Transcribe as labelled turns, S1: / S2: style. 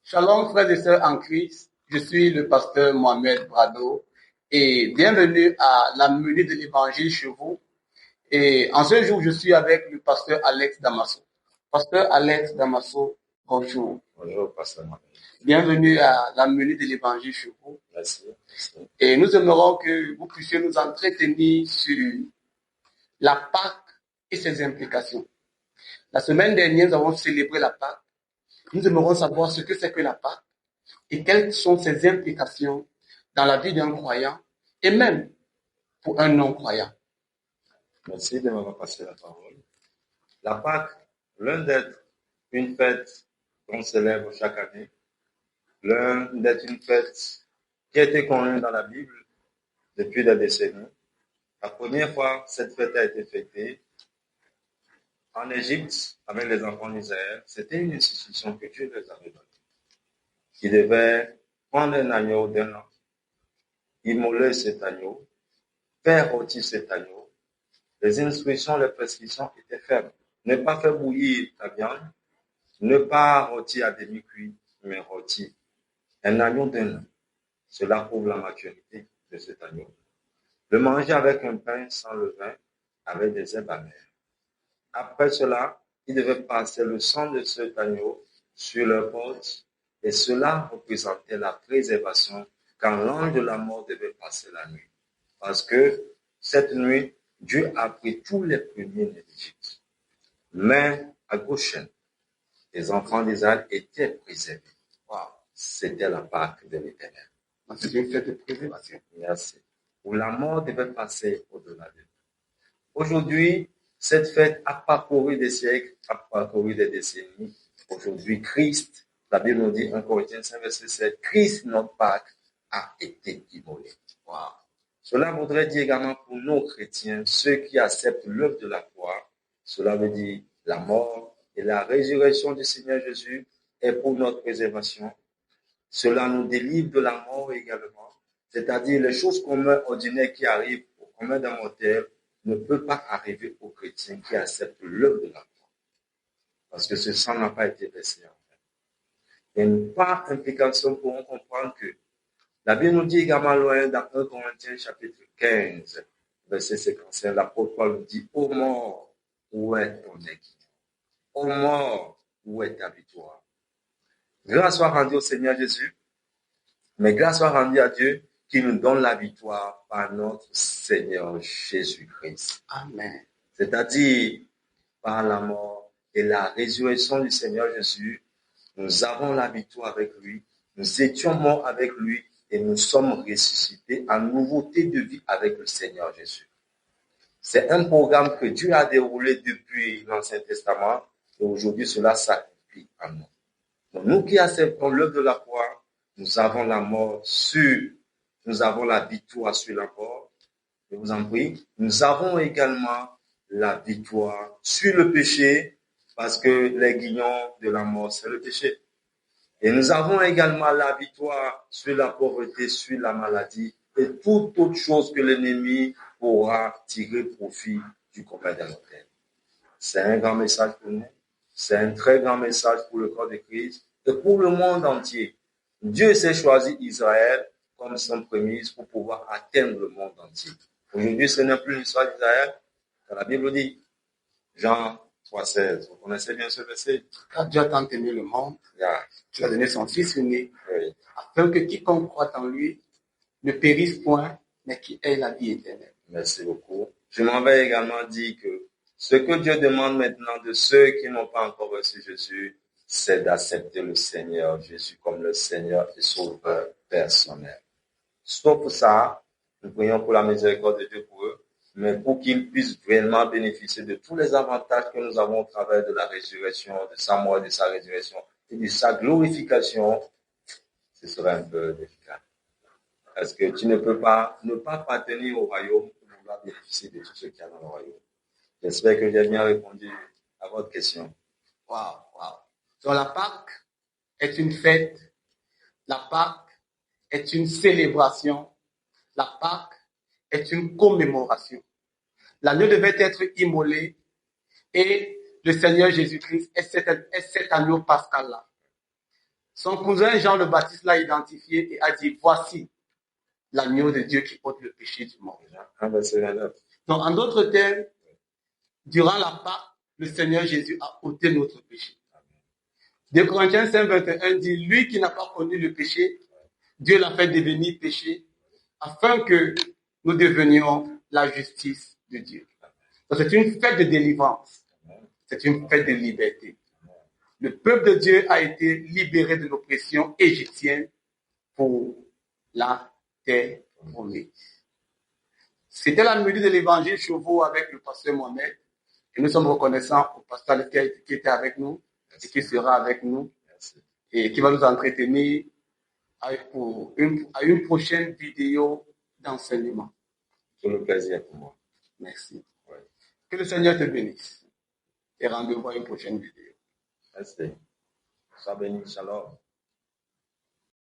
S1: Shalom frères et sœurs en Christ, je suis le pasteur Mohamed Brado et bienvenue à la menue de l'évangile chez vous. Et en ce jour, je suis avec le pasteur Alex Damaso. Pasteur Alex Damaso, bonjour.
S2: Bonjour, pasteur Mohamed.
S1: Bienvenue à la menue de l'évangile chez vous.
S2: Merci.
S1: Et nous aimerons que vous puissiez nous entretenir sur la Pâque et ses implications. La semaine dernière, nous avons célébré la Pâque. Nous aimerons savoir ce que c'est que la Pâque et quelles sont ses implications dans la vie d'un croyant et même pour un non-croyant.
S2: Merci de m'avoir passé la parole. La Pâque, l'un d'être une fête qu'on célèbre chaque année, l'un d'être une fête qui a été connue dans la Bible depuis des décennies. La première fois, cette fête a été fêtée en Égypte avec les enfants d'Israël. C'était une institution que Dieu les avait donnée. Ils devaient prendre un agneau d'un an, immoler cet agneau, faire rôtir cet agneau. Les instructions, les prescriptions étaient fermes. Ne pas faire bouillir la viande, ne pas rôtir à demi-cuit, mais rôtir un agneau d'un an. Cela prouve la maturité de cet agneau. Le manger avec un pain sans levain, avec des herbes amères. Après cela, ils devaient passer le sang de cet agneau sur leur porte, et cela représentait la préservation quand l'ange de la mort devait passer la nuit. Parce que cette nuit, Dieu a pris tous les premiers-nés d'Égypte. Mais à Goshen, les enfants d'Israël étaient préservés. Wow. C'était la Pâque de l'Éternel.
S1: C'est une fête de préservation.
S2: Merci. Où la mort devait passer au-delà d'eux. Aujourd'hui, cette fête a parcouru des siècles, a parcouru des décennies. Aujourd'hui, Christ, la Bible nous dit, 1 Corinthiens 5, verset 7, Christ, notre Pâque, a été immolé. Wow. Cela voudrait dire également pour nos chrétiens, ceux qui acceptent l'œuvre de la croix, cela veut dire la mort et la résurrection du Seigneur Jésus est pour notre préservation. Cela nous délivre de la mort également, c'est-à-dire les choses communes ordinaires qui arrivent au commun d'un mortel ne peut pas arriver aux chrétiens qui acceptent l'œuvre de la croix. Parce que ce sang n'a pas été versé en fait. Et par implication, nous pourrons comprendre que la Bible nous dit également loin dans 1 Corinthiens chapitre 15, verset 55, l'apôtre Paul nous dit, ô mort, où est ton équilibre? Ô mort, où est ta victoire? Grâce soit rendue au Seigneur Jésus, mais grâce soit rendue à Dieu qui nous donne la victoire par notre Seigneur Jésus-Christ.
S1: Amen.
S2: C'est-à-dire par la mort et la résurrection du Seigneur Jésus, nous avons la victoire avec lui, nous étions morts avec lui et nous sommes ressuscités en nouveauté de vie avec le Seigneur Jésus. C'est un programme que Dieu a déroulé depuis l'Ancien Testament et aujourd'hui cela s'applique en nous. Donc, nous qui acceptons l'œuvre de la croix, nous avons la mort nous avons la victoire sur la mort. Je vous en prie. Nous avons également la victoire sur le péché parce que les guignons de la mort, c'est le péché. Et nous avons également la victoire sur la pauvreté, sur la maladie et toute autre chose que l'ennemi pourra tirer profit du commun des mortels. C'est un grand message pour nous. C'est un très grand message pour le corps de Christ et pour le monde entier. Dieu s'est choisi Israël comme son prémisse pour pouvoir atteindre le monde entier. Aujourd'hui, ce n'est plus l'histoire d'Israël. Quand la Bible dit, Jean 3,16, vous connaissez bien ce verset?
S1: Car Dieu a tant aimé le monde, tu as donné son Fils unique, afin que quiconque croit en lui ne périsse point, mais qui ait la vie éternelle.
S2: Merci beaucoup. Je m'en vais également dire que ce que Dieu demande maintenant de ceux qui n'ont pas encore reçu Jésus, c'est d'accepter le Seigneur Jésus comme le Seigneur et Sauveur personnel. Sauf ça, nous prions pour la miséricorde de Dieu pour eux, mais pour qu'ils puissent vraiment bénéficier de tous les avantages que nous avons au travers de la résurrection, de sa mort, de sa résurrection et de sa glorification, ce serait un peu délicat. Parce que tu ne peux pas ne pas appartenir au royaume pour pouvoir bénéficier de tout ce qu'il y a dans le royaume. J'espère que j'ai bien répondu à votre question.
S1: Wow. Donc la Pâque est une fête, la Pâque est une célébration, la Pâque est une commémoration. L'agneau devait être immolé et le Seigneur Jésus-Christ est cet agneau pascal-là. Son cousin Jean le Baptiste l'a identifié et a dit, voici l'agneau de Dieu qui ôte le péché du monde. Donc, en d'autres termes, durant la Pâque, le Seigneur Jésus a ôté notre péché. 2 Corinthiens 5, 21 dit, lui qui n'a pas connu le péché, Dieu l'a fait devenir péché, afin que nous devenions la justice de Dieu. Donc, c'est une fête de délivrance. C'est une fête de liberté. Le peuple de Dieu a été libéré de l'oppression égyptienne pour la terre promise. C'était la mélodie de l'évangile Chauveau avec le pasteur Mohamed. Et nous sommes reconnaissants au pasteur qui était avec nous et qui sera avec nous et qui va nous entretenir à une prochaine vidéo d'enseignement.
S2: Tout le plaisir pour moi.
S1: Merci. Ouais. Que le Seigneur te bénisse et rendez-vous à une prochaine vidéo.
S2: Merci. Sois béni, shalom.